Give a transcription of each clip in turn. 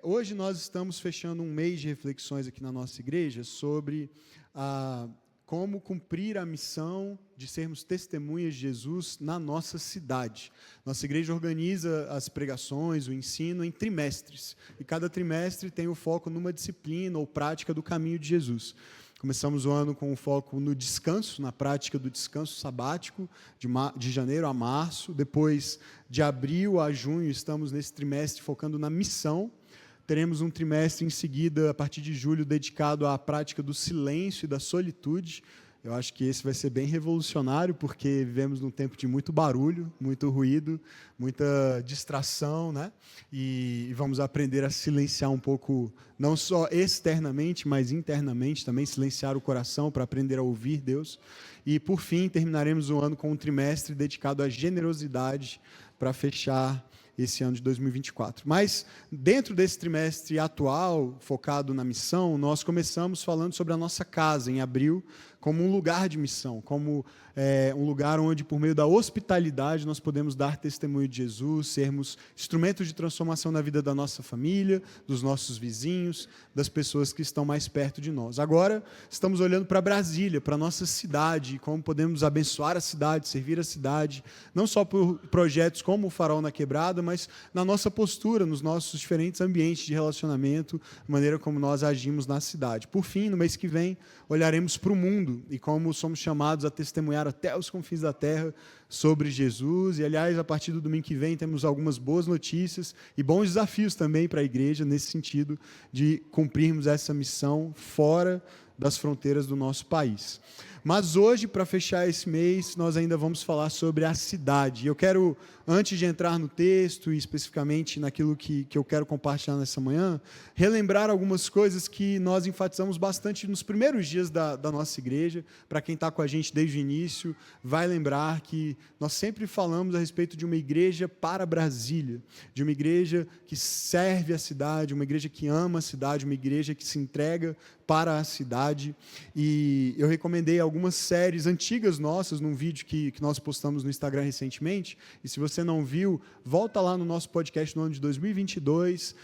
Hoje nós estamos fechando um mês de reflexões aqui na nossa igreja sobre como cumprir a missão de sermos testemunhas de Jesus na nossa cidade. Nossa igreja organiza as pregações, o ensino em trimestres, e cada trimestre tem o foco numa disciplina ou prática do caminho de Jesus. Começamos o ano com o foco no descanso, na prática do descanso sabático, de janeiro a março. Depois, de abril a junho, estamos nesse trimestre focando na missão. Teremos um trimestre em seguida, a partir de julho, dedicado à prática do silêncio e da solitude. Eu acho que esse vai ser bem revolucionário, porque vivemos num tempo de muito barulho, muito ruído, muita distração, né? E vamos aprender a silenciar um pouco, não só externamente, mas internamente também, silenciar o coração para aprender a ouvir Deus. E, por fim, terminaremos o ano com um trimestre dedicado à generosidade para fechar esse ano de 2024. Mas, dentro desse trimestre atual, focado na missão, nós começamos falando sobre a nossa casa, em abril, como um lugar de missão, como um lugar onde, por meio da hospitalidade, nós podemos dar testemunho de Jesus, sermos instrumentos de transformação na vida da nossa família, dos nossos vizinhos, das pessoas que estão mais perto de nós. Agora, estamos olhando para Brasília, para a nossa cidade, como podemos abençoar a cidade, servir a cidade, não só por projetos como o Farol na Quebrada, mas na nossa postura, nos nossos diferentes ambientes de relacionamento, maneira como nós agimos na cidade. Por fim, no mês que vem, olharemos para o mundo e como somos chamados a testemunhar até os confins da terra sobre Jesus. E, aliás, a partir do domingo que vem, temos algumas boas notícias e bons desafios também para a igreja, nesse sentido de cumprirmos essa missão fora das fronteiras do nosso país. Mas hoje, para fechar esse mês, nós ainda vamos falar sobre a cidade. Eu quero, antes de entrar no texto e especificamente naquilo que eu quero compartilhar nessa manhã, relembrar algumas coisas que nós enfatizamos bastante nos primeiros dias da nossa igreja. Para quem está com a gente desde o início, vai lembrar que nós sempre falamos a respeito de uma igreja para Brasília, de uma igreja que serve a cidade, uma igreja que ama a cidade, uma igreja que se entrega para a cidade. E eu recomendei algumas séries antigas nossas num vídeo que nós postamos no Instagram recentemente, e se você não viu, volta lá no nosso podcast no ano de 2022,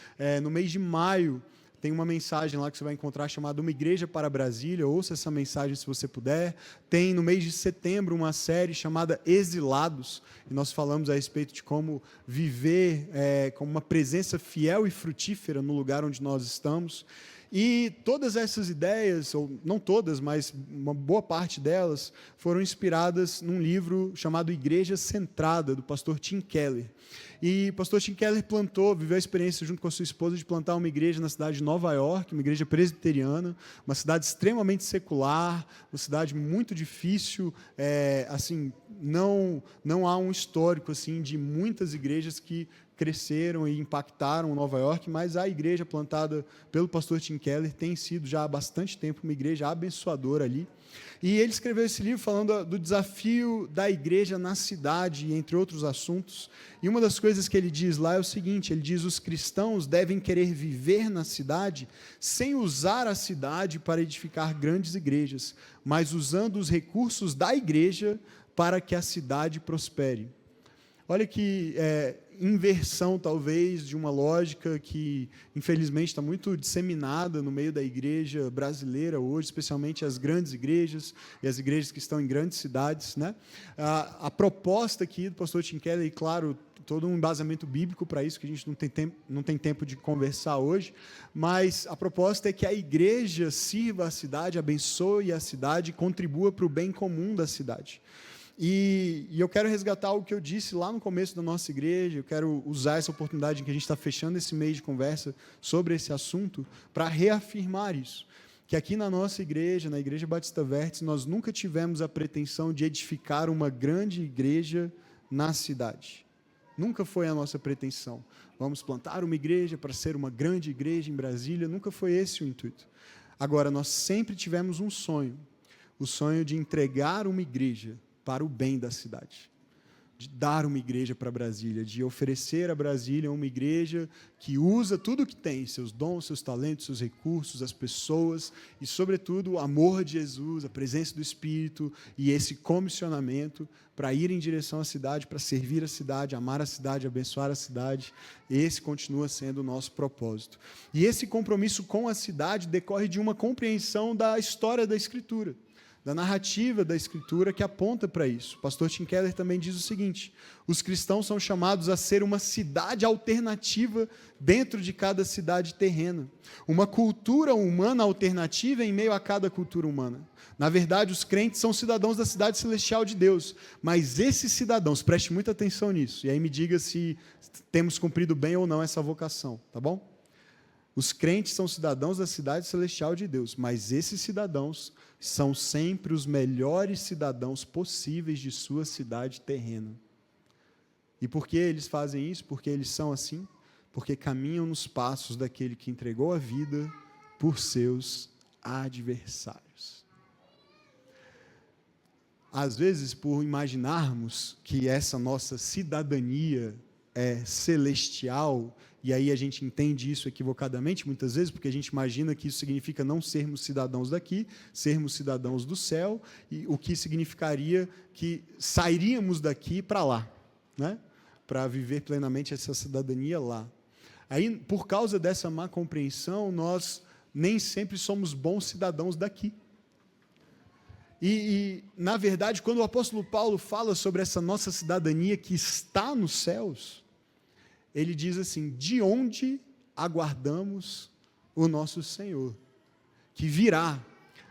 no mês de maio, tem uma mensagem lá que você vai encontrar chamada Uma Igreja para Brasília, ouça essa mensagem se você puder. Tem no mês de setembro uma série chamada Exilados, e nós falamos a respeito de como viver como uma presença fiel e frutífera no lugar onde nós estamos. E todas essas ideias, ou não todas, mas uma boa parte delas, foram inspiradas num livro chamado Igreja Centrada, do pastor Tim Keller. E o pastor Tim Keller viveu a experiência junto com a sua esposa de plantar uma igreja na cidade de Nova York, uma igreja presbiteriana, uma cidade extremamente secular, uma cidade muito difícil, assim, não há um histórico assim de muitas igrejas que cresceram e impactaram Nova York, mas a igreja plantada pelo pastor Tim Keller tem sido já há bastante tempo uma igreja abençoadora ali. E ele escreveu esse livro falando do desafio da igreja na cidade, entre outros assuntos. E uma das coisas que ele diz lá é o seguinte, ele diz: os cristãos devem querer viver na cidade sem usar a cidade para edificar grandes igrejas, mas usando os recursos da igreja para que a cidade prospere. Olha que inversão, talvez, de uma lógica que, infelizmente, está muito disseminada no meio da igreja brasileira hoje, especialmente as grandes igrejas e as igrejas que estão em grandes cidades, né? A proposta aqui do pastor Tim Keller, e, claro, todo um embasamento bíblico para isso, que a gente não tem tempo de conversar hoje, mas a proposta é que a igreja sirva a cidade, abençoe a cidade e contribua para o bem comum da cidade. E eu quero resgatar o que eu disse lá no começo da nossa igreja, eu quero usar essa oportunidade em que a gente está fechando esse mês de conversa sobre esse assunto, para reafirmar isso, que aqui na nossa igreja, na Igreja Batista Vértice, nós nunca tivemos a pretensão de edificar uma grande igreja na cidade. Nunca foi a nossa pretensão. Vamos plantar uma igreja para ser uma grande igreja em Brasília, nunca foi esse o intuito. Agora, nós sempre tivemos um sonho, o sonho de entregar uma igreja para o bem da cidade. de dar uma igreja para Brasília, de oferecer a Brasília uma igreja que usa tudo o que tem, seus dons, seus talentos, seus recursos, as pessoas e, sobretudo, o amor de Jesus, a presença do Espírito e esse comissionamento para ir em direção à cidade, para servir a cidade, amar a cidade, abençoar a cidade. Esse continua sendo o nosso propósito. E esse compromisso com a cidade decorre de uma compreensão da história da Escritura, da narrativa da Escritura que aponta para isso. O pastor Tim Keller também diz o seguinte: os cristãos são chamados a ser uma cidade alternativa dentro de cada cidade terrena, uma cultura humana alternativa em meio a cada cultura humana. Na verdade, os crentes são cidadãos da cidade celestial de Deus, mas esses cidadãos, preste muita atenção nisso, e aí me diga se temos cumprido bem ou não essa vocação, tá bom? Os crentes são cidadãos da cidade celestial de Deus, mas esses cidadãos são sempre os melhores cidadãos possíveis de sua cidade terrena. E por que eles fazem isso? Porque eles são assim? Porque caminham nos passos daquele que entregou a vida por seus adversários. Às vezes, por imaginarmos que essa nossa cidadania é celestial, e aí a gente entende isso equivocadamente, muitas vezes, porque a gente imagina que isso significa não sermos cidadãos daqui, sermos cidadãos do céu, e o que significaria que sairíamos daqui para lá, né? Para viver plenamente essa cidadania lá. Aí, por causa dessa má compreensão, nós nem sempre somos bons cidadãos daqui. Na verdade, quando o apóstolo Paulo fala sobre essa nossa cidadania que está nos céus, ele diz assim: de onde aguardamos o nosso Senhor, que virá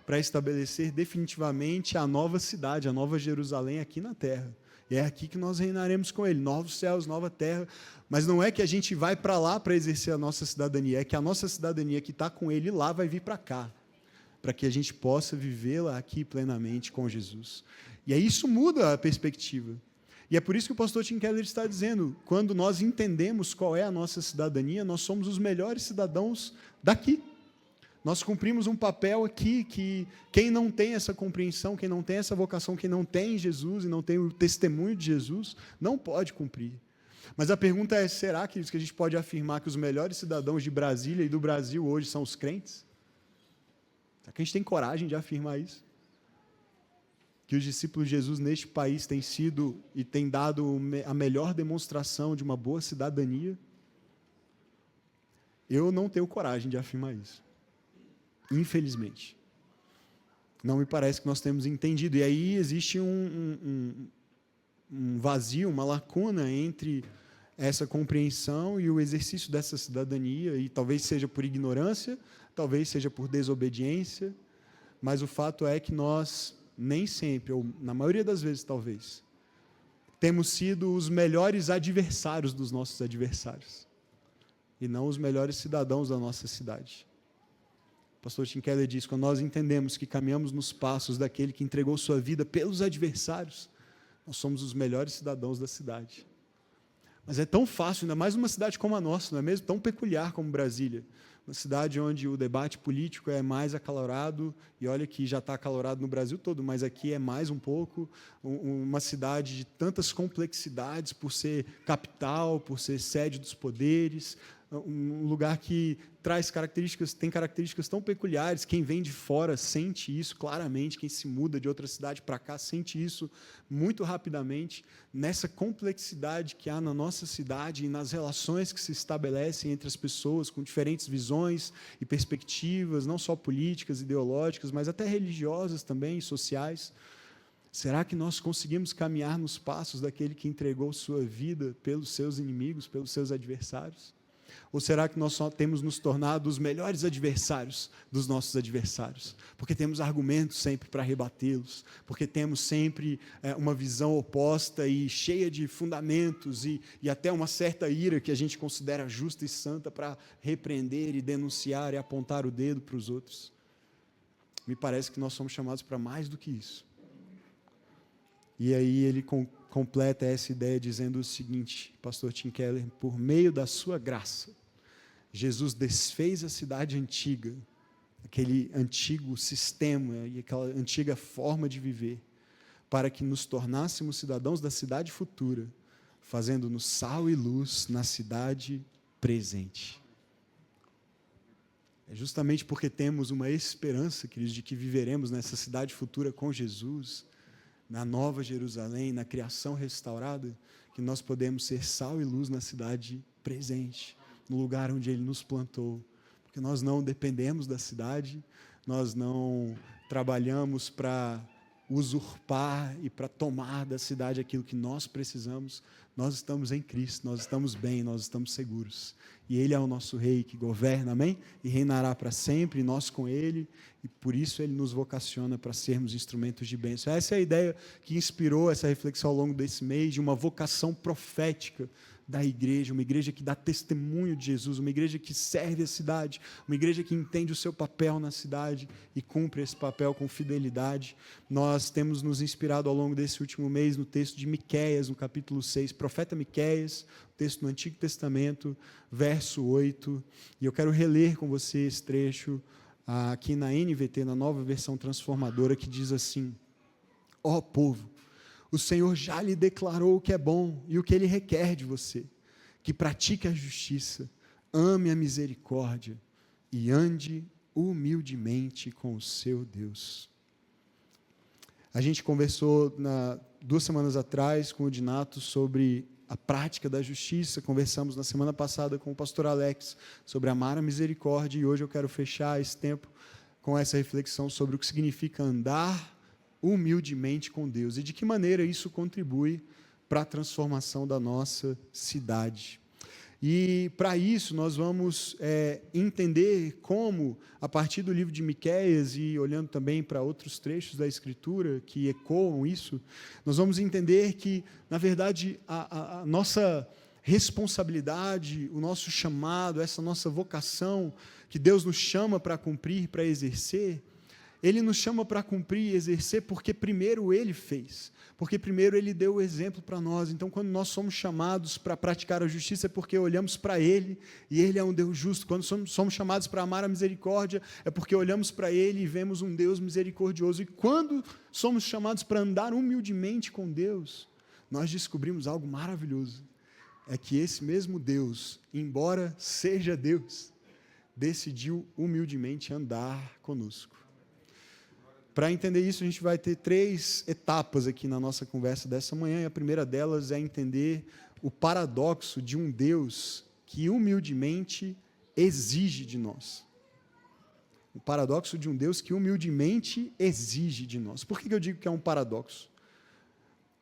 para estabelecer definitivamente a nova cidade, a nova Jerusalém aqui na terra. E é aqui que nós reinaremos com Ele, novos céus, nova terra. Mas não é que a gente vai para lá para exercer a nossa cidadania, é que a nossa cidadania que está com Ele lá vai vir para cá, para que a gente possa vivê-la aqui plenamente com Jesus. E aí isso muda a perspectiva. E é por isso que o pastor Tim Keller está dizendo, quando nós entendemos qual é a nossa cidadania, nós somos os melhores cidadãos daqui. Nós cumprimos um papel aqui que quem não tem essa compreensão, quem não tem essa vocação, quem não tem Jesus e não tem o testemunho de Jesus, não pode cumprir. Mas a pergunta é, será que a gente pode afirmar que os melhores cidadãos de Brasília e do Brasil hoje são os crentes? Será que a gente tem coragem de afirmar isso? Que os discípulos de Jesus neste país têm sido e têm dado a melhor demonstração de uma boa cidadania? Eu não tenho coragem de afirmar isso. Infelizmente. Não me parece que nós temos entendido. E aí existe um vazio, uma lacuna entre essa compreensão e o exercício dessa cidadania, e talvez seja por ignorância, talvez seja por desobediência, mas o fato é que nós nem sempre, ou na maioria das vezes talvez, temos sido os melhores adversários dos nossos adversários, e não os melhores cidadãos da nossa cidade. O pastor Tim Keller diz, quando nós entendemos que caminhamos nos passos daquele que entregou sua vida pelos adversários, nós somos os melhores cidadãos da cidade. Mas é tão fácil, ainda mais numa cidade como a nossa, não é mesmo? Tão peculiar como Brasília. Uma cidade onde o debate político é mais acalorado, e olha que já está acalorado no Brasil todo, mas aqui é mais um pouco, uma cidade de tantas complexidades, por ser capital, por ser sede dos poderes, um lugar que tem características tão peculiares. Quem vem de fora sente isso claramente, quem se muda de outra cidade para cá sente isso muito rapidamente, nessa complexidade que há na nossa cidade e nas relações que se estabelecem entre as pessoas com diferentes visões e perspectivas, não só políticas, ideológicas, mas até religiosas também, sociais. Será que nós conseguimos caminhar nos passos daquele que entregou sua vida pelos seus inimigos, pelos seus adversários? Ou será que nós só temos nos tornado os melhores adversários dos nossos adversários? Porque temos argumentos sempre para rebatê-los, porque temos sempre uma visão oposta e cheia de fundamentos e até uma certa ira que a gente considera justa e santa para repreender e denunciar e apontar o dedo para os outros. Me parece que nós somos chamados para mais do que isso. E aí ele completa essa ideia dizendo o seguinte, pastor Tim Keller, por meio da sua graça, Jesus desfez a cidade antiga, aquele antigo sistema e aquela antiga forma de viver, para que nos tornássemos cidadãos da cidade futura, fazendo-nos sal e luz na cidade presente. É justamente porque temos uma esperança, queridos, de que viveremos nessa cidade futura com Jesus, na Nova Jerusalém, na criação restaurada, que nós podemos ser sal e luz na cidade presente, no lugar onde Ele nos plantou. Porque nós não dependemos da cidade, nós não trabalhamos para usurpar e para tomar da cidade aquilo que nós precisamos. Nós estamos em Cristo, nós estamos bem, nós estamos seguros. E Ele é o nosso Rei que governa, amém? E reinará para sempre, e nós com Ele, e por isso Ele nos vocaciona para sermos instrumentos de bênção. Essa é a ideia que inspirou essa reflexão ao longo desse mês, de uma vocação profética da igreja, uma igreja que dá testemunho de Jesus, uma igreja que serve a cidade, uma igreja que entende o seu papel na cidade e cumpre esse papel com fidelidade. Nós temos nos inspirado ao longo desse último mês no texto de Miqueias, no capítulo 6, profeta Miqueias, texto do Antigo Testamento, verso 8, e eu quero reler com você esse trecho aqui na NVT, na Nova Versão Transformadora, que diz assim: ó povo, o Senhor já lhe declarou o que é bom e o que Ele requer de você, que pratique a justiça, ame a misericórdia e ande humildemente com o seu Deus. A gente conversou 2 semanas atrás com o Dinato sobre a prática da justiça, conversamos na semana passada com o pastor Alex sobre amar a misericórdia, e hoje eu quero fechar esse tempo com essa reflexão sobre o que significa andar humildemente com Deus e de que maneira isso contribui para a transformação da nossa cidade. E para isso nós vamos entender como, a partir do livro de Miqueias e olhando também para outros trechos da Escritura que ecoam isso, nós vamos entender que, na verdade, a nossa responsabilidade, o nosso chamado, essa nossa vocação que Deus nos chama para cumprir, para exercer, Ele nos chama para cumprir e exercer porque primeiro Ele fez, porque primeiro Ele deu o exemplo para nós. Então, quando nós somos chamados para praticar a justiça, é porque olhamos para Ele, e Ele é um Deus justo. Quando somos chamados para amar a misericórdia, é porque olhamos para Ele e vemos um Deus misericordioso. E quando somos chamados para andar humildemente com Deus, nós descobrimos algo maravilhoso, é que esse mesmo Deus, embora seja Deus, decidiu humildemente andar conosco. Para entender isso, a gente vai ter 3 etapas aqui na nossa conversa dessa manhã, e a primeira delas é entender o paradoxo de um Deus que humildemente exige de nós. O paradoxo de um Deus que humildemente exige de nós. Por que eu digo que é um paradoxo?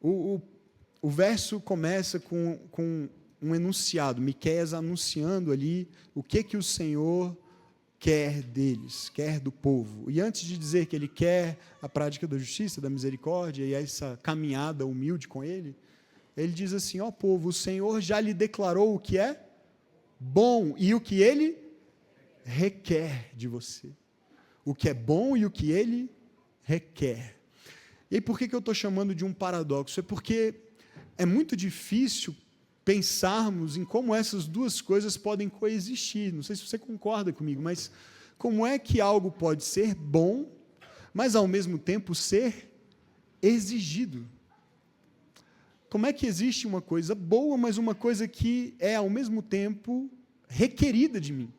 O verso começa com um enunciado, Miqueias anunciando ali o que o Senhor quer deles, quer do povo. E antes de dizer que Ele quer a prática da justiça, da misericórdia e essa caminhada humilde com Ele, Ele diz assim: ó povo, o Senhor já lhe declarou o que é bom e o que Ele requer de você. O que é bom e o que Ele requer. E aí, por que eu estou chamando de um paradoxo? É porque é muito difícil pensarmos em como essas duas coisas podem coexistir. Não sei se você concorda comigo, mas como é que algo pode ser bom, mas ao mesmo tempo ser exigido? Como é que existe uma coisa boa, mas uma coisa que é ao mesmo tempo requerida de mim?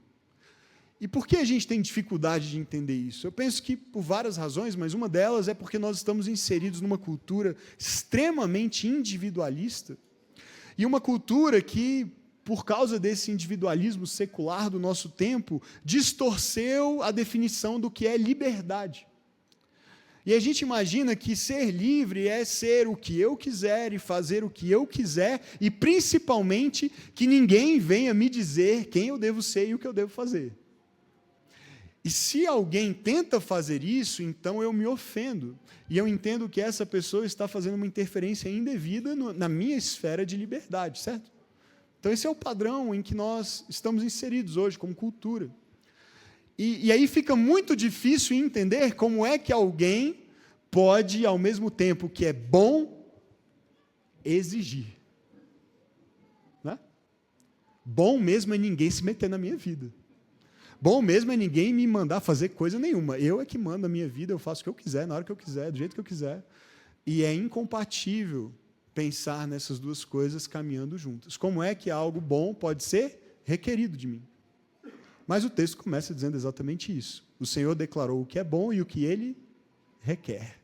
E por que a gente tem dificuldade de entender isso? Eu penso que por várias razões, mas uma delas é porque nós estamos inseridos numa cultura extremamente individualista, e uma cultura que, por causa desse individualismo secular do nosso tempo, distorceu a definição do que é liberdade. E a gente imagina que ser livre é ser o que eu quiser e fazer o que eu quiser, e principalmente que ninguém venha me dizer quem eu devo ser e o que eu devo fazer. E se alguém tenta fazer isso, então eu me ofendo. E eu entendo que essa pessoa está fazendo uma interferência indevida na minha esfera de liberdade, certo? Então esse é o padrão em que nós estamos inseridos hoje como cultura. E aí fica muito difícil entender como é que alguém pode, ao mesmo tempo que é bom, exigir. Né? Bom mesmo é ninguém se meter na minha vida. Bom mesmo é ninguém me mandar fazer coisa nenhuma. Eu é que mando a minha vida, eu faço o que eu quiser, na hora que eu quiser, do jeito que eu quiser. E é incompatível pensar nessas duas coisas caminhando juntas. Como é que algo bom pode ser requerido de mim? Mas o texto começa dizendo exatamente isso. O Senhor declarou o que é bom e o que ele requer.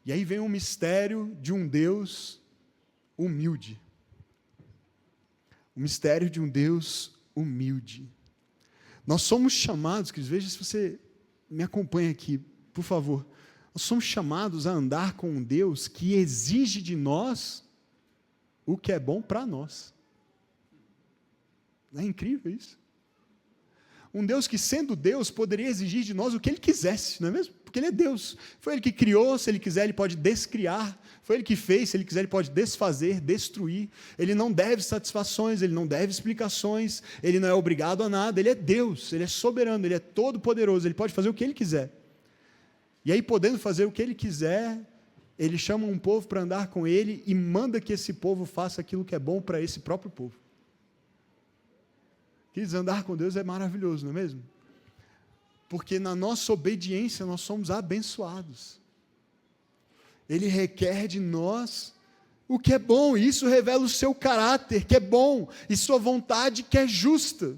E aí vem um mistério de um Deus humilde. O mistério de um Deus humilde. Nós somos chamados, queridos, veja se você me acompanha aqui, por favor. Nós somos chamados a andar com um Deus que exige de nós o que é bom para nós. Não é incrível isso? Um Deus que, sendo Deus, poderia exigir de nós o que Ele quisesse, não é mesmo? Porque Ele é Deus. Foi Ele que criou, se Ele quiser, Ele pode descriar. Foi Ele que fez, se Ele quiser, Ele pode desfazer, destruir. Ele não deve satisfações, Ele não deve explicações, Ele não é obrigado a nada. Ele é Deus, Ele é soberano, Ele é todo-poderoso, Ele pode fazer o que Ele quiser. E aí, podendo fazer o que Ele quiser, Ele chama um povo para andar com Ele e manda que esse povo faça aquilo que é bom para esse próprio povo. Queridos, andar com Deus é maravilhoso, não é mesmo? Porque na nossa obediência nós somos abençoados. Ele requer de nós o que é bom, e isso revela o seu caráter, que é bom, e sua vontade, que é justa.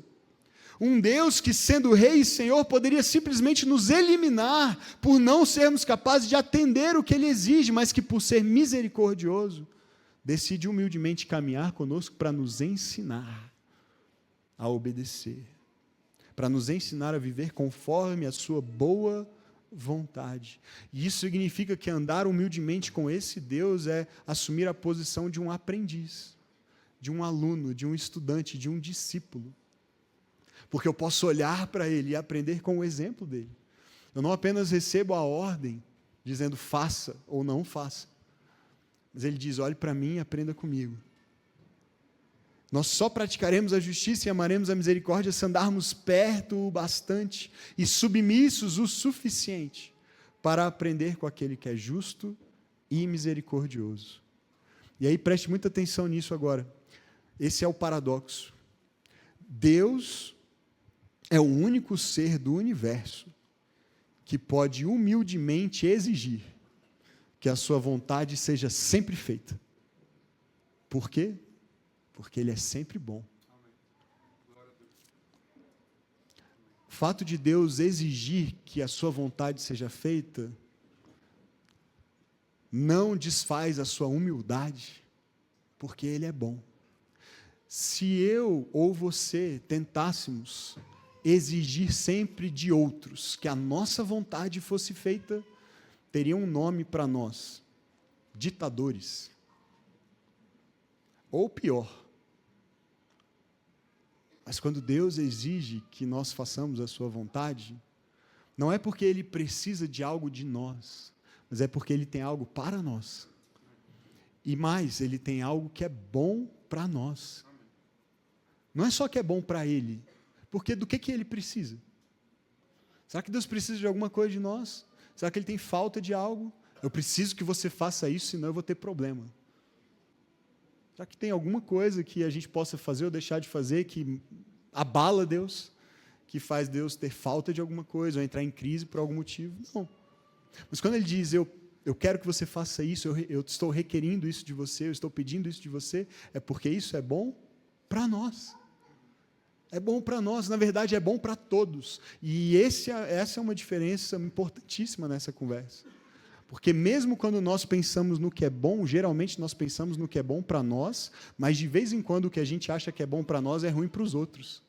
Um Deus que, sendo Rei e Senhor, poderia simplesmente nos eliminar por não sermos capazes de atender o que Ele exige, mas que, por ser misericordioso, decide humildemente caminhar conosco para nos ensinar a obedecer, para nos ensinar a viver conforme a sua boa vontade. E isso significa que andar humildemente com esse Deus é assumir a posição de um aprendiz, de um aluno, de um estudante, de um discípulo. Porque eu posso olhar para Ele e aprender com o exemplo dele. Eu não apenas recebo a ordem, dizendo faça ou não faça, mas Ele diz, olhe para mim e aprenda comigo. Nós só praticaremos a justiça e amaremos a misericórdia se andarmos perto o bastante e submissos o suficiente para aprender com aquele que é justo e misericordioso. E aí preste muita atenção nisso agora. Esse é o paradoxo. Deus é o único ser do universo que pode humildemente exigir que a sua vontade seja sempre feita. Por quê? Porque Ele é sempre bom. O fato de Deus exigir que a sua vontade seja feita não desfaz a sua humildade, porque Ele é bom. Se eu ou você tentássemos exigir sempre de outros que a nossa vontade fosse feita, teria um nome para nós: ditadores. Ou pior. Mas quando Deus exige que nós façamos a sua vontade, não é porque Ele precisa de algo de nós, mas é porque Ele tem algo para nós. E mais, Ele tem algo que é bom para nós. Não é só que é bom para Ele, porque do que Ele precisa? Será que Deus precisa de alguma coisa de nós? Será que Ele tem falta de algo? Eu preciso que você faça isso, senão eu vou ter problema. Será que tem alguma coisa que a gente possa fazer ou deixar de fazer que abala Deus, que faz Deus ter falta de alguma coisa ou entrar em crise por algum motivo? Não. Mas quando Ele diz, eu quero que você faça isso, eu estou requerindo isso de você, eu estou pedindo isso de você, é porque isso é bom para nós. É bom para nós, na verdade é bom para todos. E essa é uma diferença importantíssima nessa conversa. Porque mesmo quando nós pensamos no que é bom, geralmente nós pensamos no que é bom para nós, mas de vez em quando o que a gente acha que é bom para nós é ruim para os outros.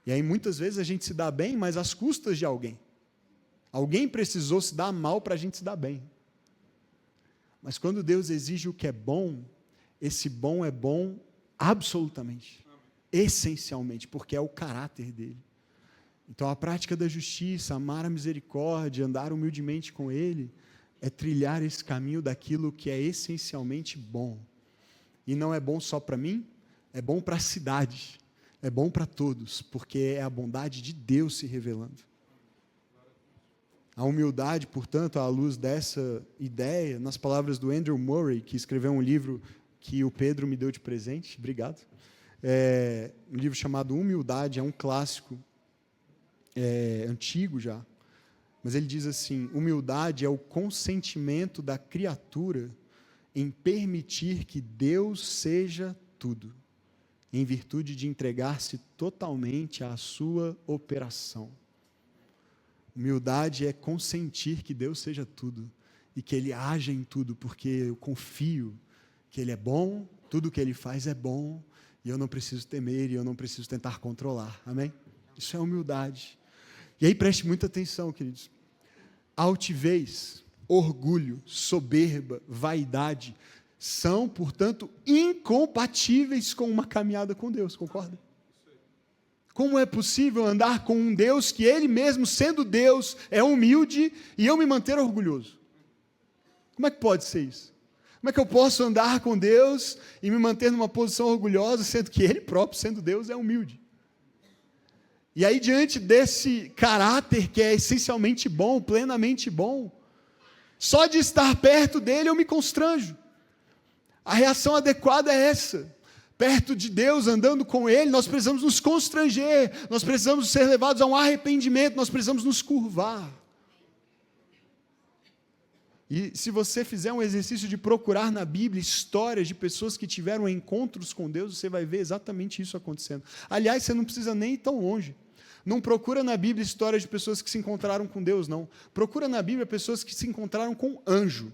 E aí muitas vezes a gente se dá bem, mas às custas de alguém. Alguém precisou se dar mal para a gente se dar bem. Mas quando Deus exige o que é bom, esse bom é bom absolutamente, essencialmente, porque é o caráter dele. Então, a prática da justiça, amar a misericórdia, andar humildemente com Ele, é trilhar esse caminho daquilo que é essencialmente bom. E não é bom só para mim, é bom para a cidade, é bom para todos, porque é a bondade de Deus se revelando. A humildade, portanto, à luz dessa ideia, nas palavras do Andrew Murray, que escreveu um livro que o Pedro me deu de presente, obrigado, um livro chamado Humildade, é um clássico, antigo já, Mas ele diz assim: humildade é o consentimento da criatura em permitir que Deus seja tudo, em virtude de entregar-se totalmente à sua operação. Humildade é consentir que Deus seja tudo e que Ele haja em tudo, porque eu confio que Ele é bom, tudo que Ele faz é bom, e eu não preciso temer e eu não preciso tentar controlar. Amém? Isso é humildade. E aí preste muita atenção, queridos. Altivez, orgulho, soberba, vaidade são, portanto, incompatíveis com uma caminhada com Deus, concorda? Como é possível andar com um Deus que Ele mesmo, sendo Deus, é humilde e eu me manter orgulhoso? Como é que pode ser isso? Como é que eu posso andar com Deus e me manter numa posição orgulhosa, sendo que Ele próprio, sendo Deus, é humilde? E aí, diante desse caráter que é essencialmente bom, plenamente bom, só de estar perto dele eu me constranjo. A reação adequada é essa. Perto de Deus, andando com Ele, nós precisamos nos constranger, nós precisamos ser levados a um arrependimento, nós precisamos nos curvar. E se você fizer um exercício de procurar na Bíblia histórias de pessoas que tiveram encontros com Deus, você vai ver exatamente isso acontecendo. Aliás, você não precisa nem ir tão longe. Não procura na Bíblia histórias de pessoas que se encontraram com Deus, não. Procura na Bíblia pessoas que se encontraram com anjo.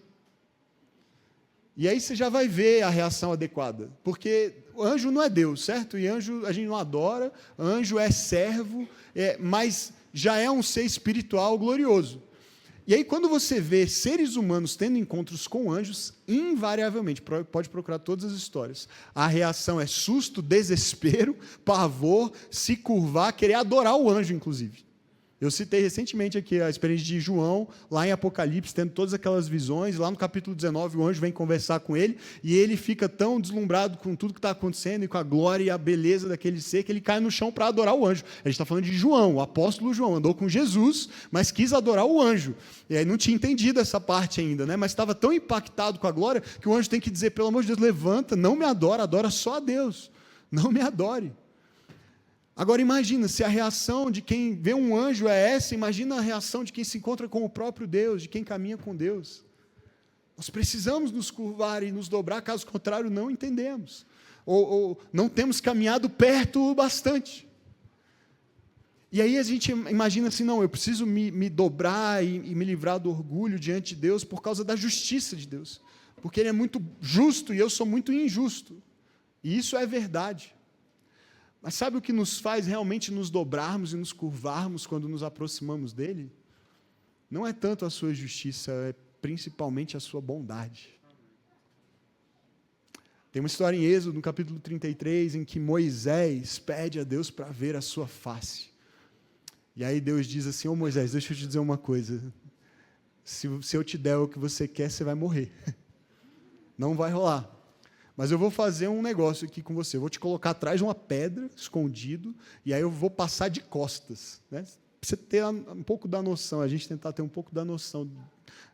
E aí você já vai ver a reação adequada, porque anjo não é Deus, certo? E anjo a gente não adora, anjo é servo, mas já é um ser espiritual glorioso. E aí quando você vê seres humanos tendo encontros com anjos, invariavelmente, pode procurar todas as histórias, a reação é susto, desespero, pavor, se curvar, querer adorar o anjo, inclusive. Eu citei recentemente aqui a experiência de João, lá em Apocalipse, tendo todas aquelas visões, lá no capítulo 19, o anjo vem conversar com ele, e ele fica tão deslumbrado com tudo que está acontecendo, e com a glória e a beleza daquele ser, que ele cai no chão para adorar o anjo. A gente está falando de João, o apóstolo João, andou com Jesus, mas quis adorar o anjo. E aí não tinha entendido essa parte ainda, né? Mas estava tão impactado com a glória, que o anjo tem que dizer, pelo amor de Deus, levanta, não me adora, adora só a Deus, não me adore. Agora imagina, se a reação de quem vê um anjo é essa, imagina a reação de quem se encontra com o próprio Deus, de quem caminha com Deus. Nós precisamos nos curvar e nos dobrar, caso contrário não entendemos, ou não temos caminhado perto o bastante. E aí a gente imagina assim, não, eu preciso me dobrar e me livrar do orgulho diante de Deus por causa da justiça de Deus, porque Ele é muito justo e eu sou muito injusto, e isso é verdade. Mas sabe o que nos faz realmente nos dobrarmos e nos curvarmos quando nos aproximamos dele? Não é tanto a sua justiça, é principalmente a sua bondade. Tem uma história em Êxodo, no capítulo 33, em que Moisés pede a Deus para ver a sua face. E aí Deus diz assim, Moisés, deixa eu te dizer uma coisa, se eu te der o que você quer, você vai morrer. Não vai rolar. Mas eu vou fazer um negócio aqui com você, eu vou te colocar atrás de uma pedra, escondido, e aí eu vou passar de costas, né? Para você ter um pouco da noção, a gente tentar ter um pouco da noção,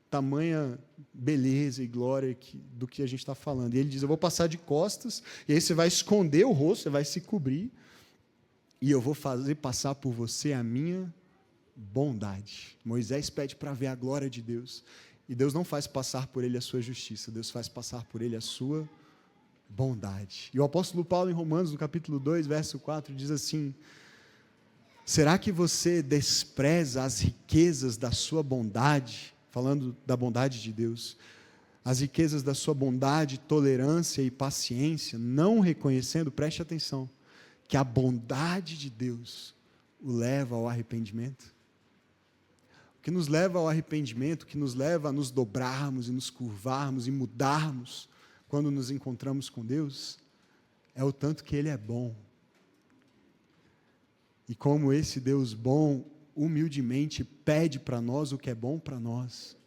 tamanha beleza e glória do que a gente está falando. E ele diz, eu vou passar de costas, e aí você vai esconder o rosto, você vai se cobrir, e eu vou fazer passar por você a minha bondade. Moisés pede para ver a glória de Deus, e Deus não faz passar por ele a sua justiça, Deus faz passar por ele a sua bondade. E o apóstolo Paulo, em Romanos, no capítulo 2, verso 4, diz assim, será que você despreza as riquezas da sua bondade, falando da bondade de Deus, as riquezas da sua bondade, tolerância e paciência, não reconhecendo, preste atenção, que a bondade de Deus o leva ao arrependimento? O que nos leva ao arrependimento, o que nos leva a nos dobrarmos e nos curvarmos e mudarmos quando nos encontramos com Deus, é o tanto que Ele é bom. E como esse Deus bom, humildemente, pede para nós o que é bom para nós.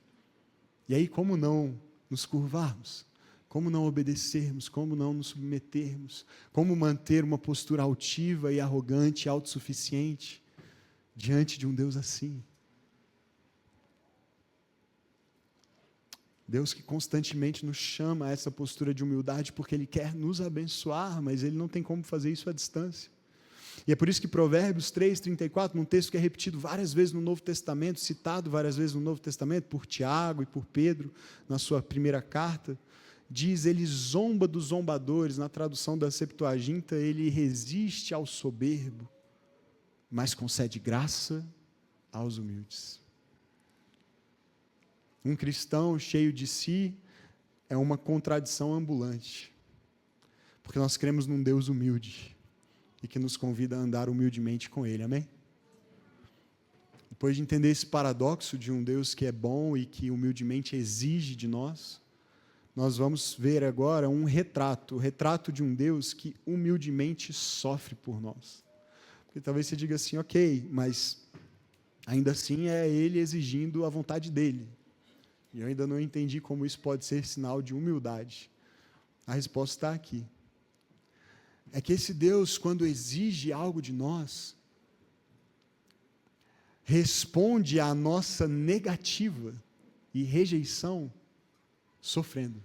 E aí, como não nos curvarmos? Como não obedecermos? Como não nos submetermos? Como manter uma postura altiva e arrogante e autossuficiente diante de um Deus assim? Deus que constantemente nos chama a essa postura de humildade, porque Ele quer nos abençoar, mas Ele não tem como fazer isso à distância. E é por isso que Provérbios 3:34, num texto que é repetido várias vezes no Novo Testamento, citado várias vezes no Novo Testamento, por Tiago e por Pedro, na sua primeira carta, diz, ele zomba dos zombadores, na tradução da Septuaginta, ele resiste ao soberbo, mas concede graça aos humildes. Um cristão cheio de si é uma contradição ambulante, porque nós cremos num Deus humilde, e que nos convida a andar humildemente com Ele, amém? Depois de entender esse paradoxo de um Deus que é bom e que humildemente exige de nós, nós vamos ver agora o retrato de um Deus que humildemente sofre por nós. Porque talvez você diga assim, ok, mas ainda assim é Ele exigindo a vontade dEle. E eu ainda não entendi como isso pode ser sinal de humildade. A resposta está aqui. É que esse Deus, quando exige algo de nós, responde à nossa negativa e rejeição sofrendo.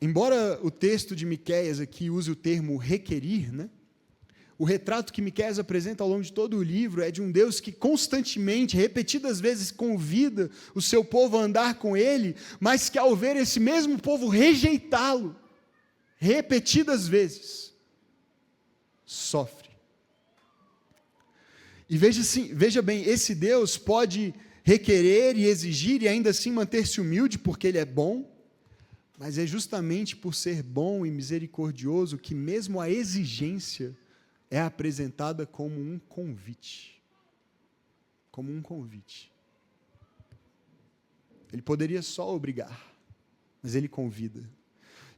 Embora o texto de Miqueias aqui use o termo requerir, né? O retrato que Miqueias apresenta ao longo de todo o livro é de um Deus que constantemente, repetidas vezes, convida o seu povo a andar com Ele, mas que ao ver esse mesmo povo rejeitá-lo, repetidas vezes, sofre. E veja bem, esse Deus pode requerer e exigir e ainda assim manter-se humilde porque Ele é bom, mas é justamente por ser bom e misericordioso que mesmo a exigência é apresentada como um convite. Como um convite. Ele poderia só obrigar, mas Ele convida.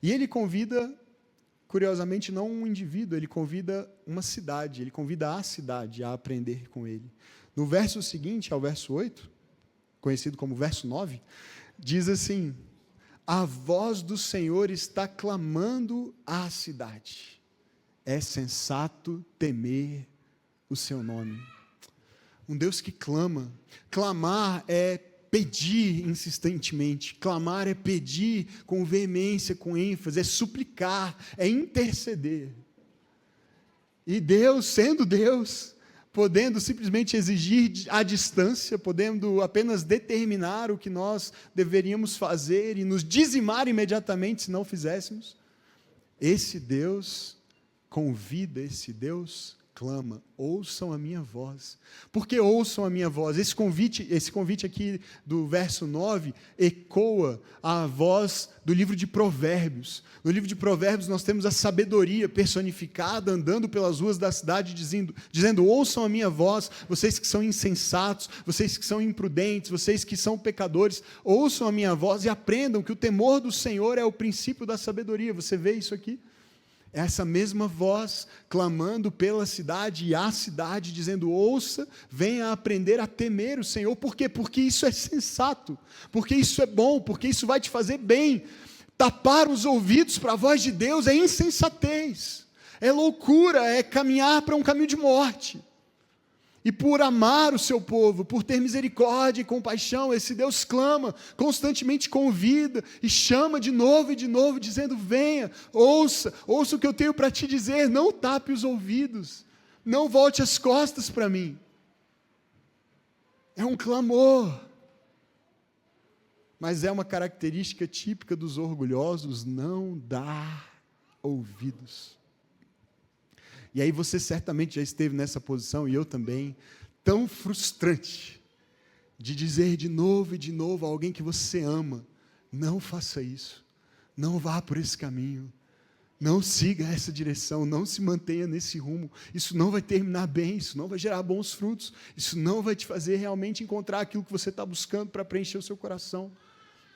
E Ele convida, curiosamente, não um indivíduo, Ele convida uma cidade, Ele convida a cidade a aprender com Ele. No verso seguinte, ao verso 8, conhecido como verso 9, diz assim, a voz do Senhor está clamando à cidade. É sensato temer o seu nome. Um Deus que clama. Clamar é pedir insistentemente. Clamar é pedir com veemência, com ênfase. É suplicar, é interceder. E Deus, sendo Deus, podendo simplesmente exigir à distância, podendo apenas determinar o que nós deveríamos fazer e nos dizimar imediatamente se não fizéssemos, esse Deus convida, esse Deus clama, ouçam a minha voz. Por que ouçam a minha voz? Esse convite aqui do verso 9 ecoa a voz do livro de Provérbios. No livro de Provérbios nós temos a sabedoria personificada andando pelas ruas da cidade dizendo ouçam a minha voz, vocês que são insensatos, vocês que são imprudentes, vocês que são pecadores, ouçam a minha voz e aprendam que o temor do Senhor é o princípio da sabedoria. Você vê isso aqui? Essa mesma voz clamando pela cidade e a cidade, dizendo, ouça, venha aprender a temer o Senhor. Por quê? Porque isso é sensato, porque isso é bom, porque isso vai te fazer bem. Tapar os ouvidos para a voz de Deus é insensatez, é loucura, é caminhar para um caminho de morte. E por amar o seu povo, por ter misericórdia e compaixão, esse Deus clama, constantemente convida e chama de novo, dizendo, venha, ouça o que eu tenho para te dizer, não tape os ouvidos, não volte as costas para mim. É um clamor, mas é uma característica típica dos orgulhosos, não dar ouvidos. E aí você certamente já esteve nessa posição, e eu também, tão frustrante, de dizer de novo e de novo a alguém que você ama, não faça isso, não vá por esse caminho, não siga essa direção, não se mantenha nesse rumo, isso não vai terminar bem, isso não vai gerar bons frutos, isso não vai te fazer realmente encontrar aquilo que você está buscando para preencher o seu coração.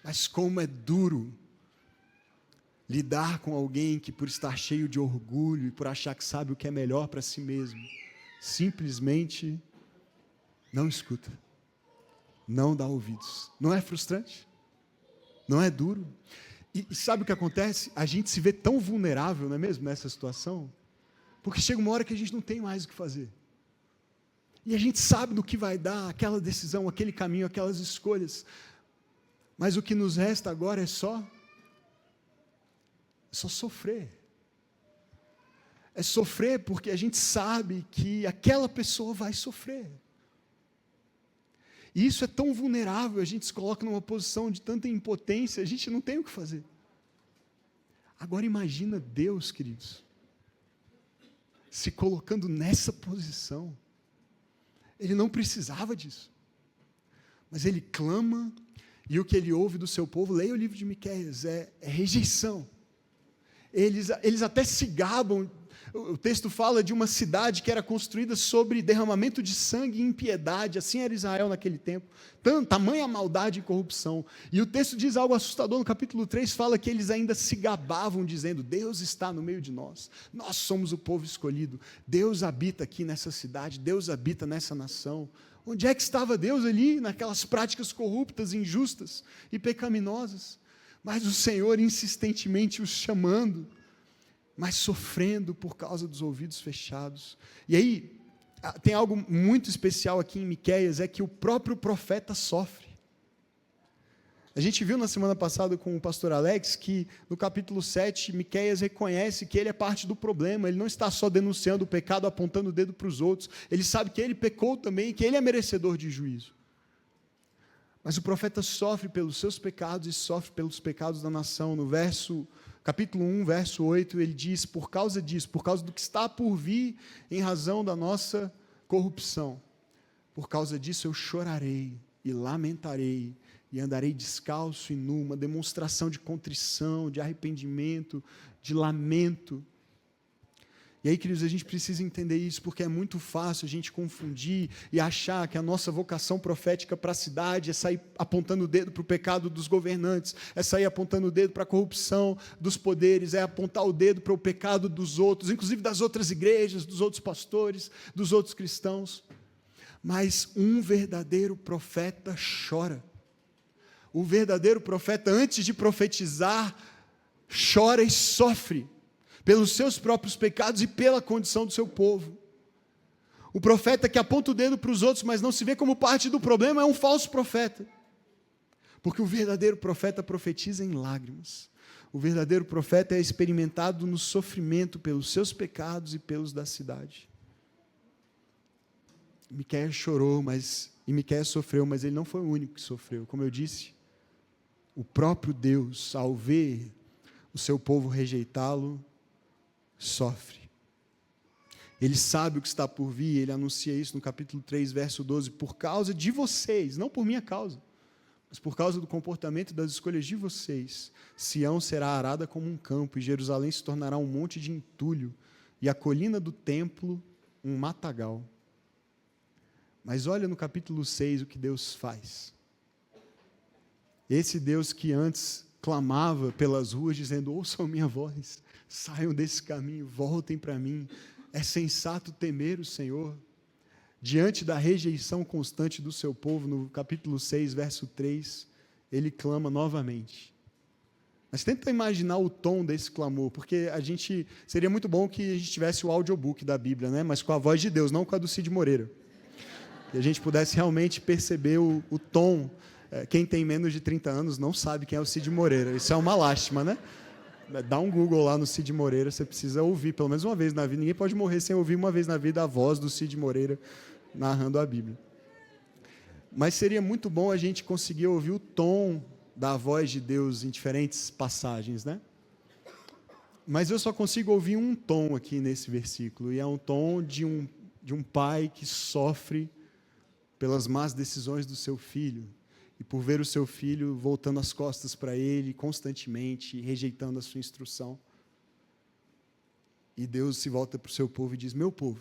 Mas como é duro lidar com alguém que, por estar cheio de orgulho e por achar que sabe o que é melhor para si mesmo, simplesmente não escuta, não dá ouvidos. Não é frustrante? Não é duro? E sabe o que acontece? A gente se vê tão vulnerável, não é mesmo, nessa situação? Porque chega uma hora que a gente não tem mais o que fazer. E a gente sabe do que vai dar, aquela decisão, aquele caminho, aquelas escolhas. Mas o que nos resta agora é só sofrer. É sofrer porque a gente sabe que aquela pessoa vai sofrer. E isso é tão vulnerável, a gente se coloca numa posição de tanta impotência, a gente não tem o que fazer. Agora imagina Deus, queridos, se colocando nessa posição. Ele não precisava disso. Mas ele clama, e o que ele ouve do seu povo, leia o livro de Miqueias, é rejeição. Eles até se gabam. O texto fala de uma cidade que era construída sobre derramamento de sangue e impiedade, assim era Israel naquele tempo, tamanha maldade e corrupção. E o texto diz algo assustador, no capítulo 3 fala que eles ainda se gabavam, dizendo, Deus está no meio de nós somos o povo escolhido, Deus habita aqui nessa cidade, Deus habita nessa nação. Onde é que estava Deus ali, naquelas práticas corruptas, injustas e pecaminosas? Mas o Senhor insistentemente os chamando, mas sofrendo por causa dos ouvidos fechados. E aí, tem algo muito especial aqui em Miqueias, é que o próprio profeta sofre. A gente viu na semana passada com o pastor Alex, que no capítulo 7, Miqueias reconhece que ele é parte do problema, ele não está só denunciando o pecado, apontando o dedo para os outros, ele sabe que ele pecou também, que ele é merecedor de juízo. Mas o profeta sofre pelos seus pecados e sofre pelos pecados da nação. No capítulo 1, verso 8, ele diz, por causa disso, por causa do que está por vir em razão da nossa corrupção, por causa disso eu chorarei e lamentarei e andarei descalço e nu, uma demonstração de contrição, de arrependimento, de lamento. E aí, queridos, a gente precisa entender isso, porque é muito fácil a gente confundir e achar que a nossa vocação profética para a cidade é sair apontando o dedo para o pecado dos governantes, é sair apontando o dedo para a corrupção dos poderes, é apontar o dedo para o pecado dos outros, inclusive das outras igrejas, dos outros pastores, dos outros cristãos. Mas um verdadeiro profeta chora. O verdadeiro profeta, antes de profetizar, chora e sofre pelos seus próprios pecados e pela condição do seu povo. O profeta que aponta o dedo para os outros, mas não se vê como parte do problema, é um falso profeta. Porque o verdadeiro profeta profetiza em lágrimas. O verdadeiro profeta é experimentado no sofrimento pelos seus pecados e pelos da cidade. Miqueias chorou, e Miqueias sofreu, mas ele não foi o único que sofreu. Como eu disse, o próprio Deus, ao ver o seu povo rejeitá-lo, sofre. Ele sabe o que está por vir, ele anuncia isso no capítulo 3, verso 12, por causa de vocês, não por minha causa, mas por causa do comportamento e das escolhas de vocês, Sião será arada como um campo, e Jerusalém se tornará um monte de entulho, e a colina do templo um matagal. Mas olha no capítulo 6 o que Deus faz. Esse Deus que antes clamava pelas ruas, dizendo, ouçam minha voz, saiam desse caminho, voltem para mim, é sensato temer o Senhor, diante da rejeição constante do seu povo, no capítulo 6, verso 3, ele clama novamente. Mas tenta imaginar o tom desse clamor, porque seria muito bom que a gente tivesse o audiobook da Bíblia, né? Mas com a voz de Deus, não com a do Cid Moreira, que a gente pudesse realmente perceber o tom. Quem tem menos de 30 anos não sabe quem é o Cid Moreira, isso é uma lástima, né? Dá um Google lá no Cid Moreira, você precisa ouvir pelo menos uma vez na vida, ninguém pode morrer sem ouvir uma vez na vida a voz do Cid Moreira narrando a Bíblia. Mas seria muito bom a gente conseguir ouvir o tom da voz de Deus em diferentes passagens, né? Mas eu só consigo ouvir um tom aqui nesse versículo, e é um tom de um pai que sofre pelas más decisões do seu filho, e por ver o seu filho voltando as costas para ele constantemente, rejeitando a sua instrução. E Deus se volta para o seu povo e diz, meu povo,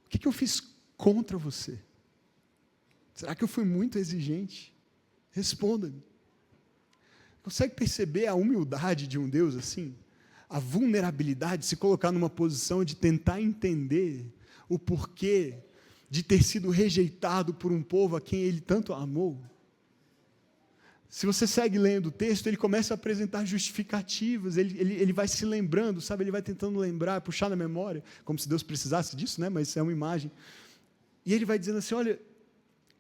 o que eu fiz contra você? Será que eu fui muito exigente? Responda-me. Consegue perceber a humildade de um Deus assim? A vulnerabilidade, se colocar numa posição de tentar entender o porquê de ter sido rejeitado por um povo a quem ele tanto amou. Se você segue lendo o texto, ele começa a apresentar justificativas, ele vai se lembrando, sabe? Ele vai tentando lembrar, puxar na memória, como se Deus precisasse disso, né? Mas é uma imagem. E ele vai dizendo assim, olha,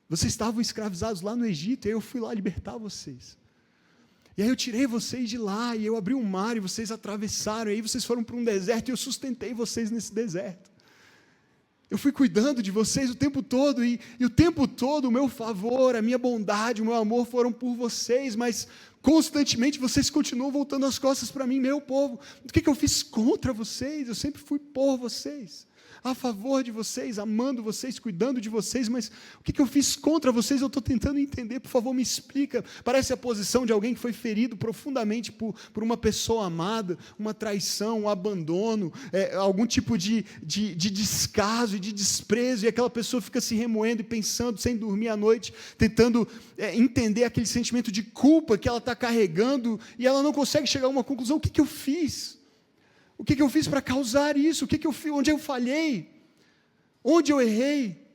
vocês estavam escravizados lá no Egito, e eu fui lá libertar vocês. E aí eu tirei vocês de lá, e eu abri um mar, e vocês atravessaram, e aí vocês foram para um deserto, e eu sustentei vocês nesse deserto. Eu fui cuidando de vocês o tempo todo, e o tempo todo o meu favor, a minha bondade, o meu amor foram por vocês, mas constantemente vocês continuam voltando as costas para mim, meu povo. O que eu fiz contra vocês? Eu sempre fui por vocês, a favor de vocês, amando vocês, cuidando de vocês, mas o que eu fiz contra vocês? Eu estou tentando entender, por favor, me explica. Parece a posição de alguém que foi ferido profundamente por uma pessoa amada, uma traição, um abandono, algum tipo de descaso e de desprezo, e aquela pessoa fica se remoendo e pensando, sem dormir à noite, tentando entender aquele sentimento de culpa que ela está carregando, e ela não consegue chegar a uma conclusão. O que eu fiz? O que eu fiz para causar isso? Onde eu falhei? Onde eu errei?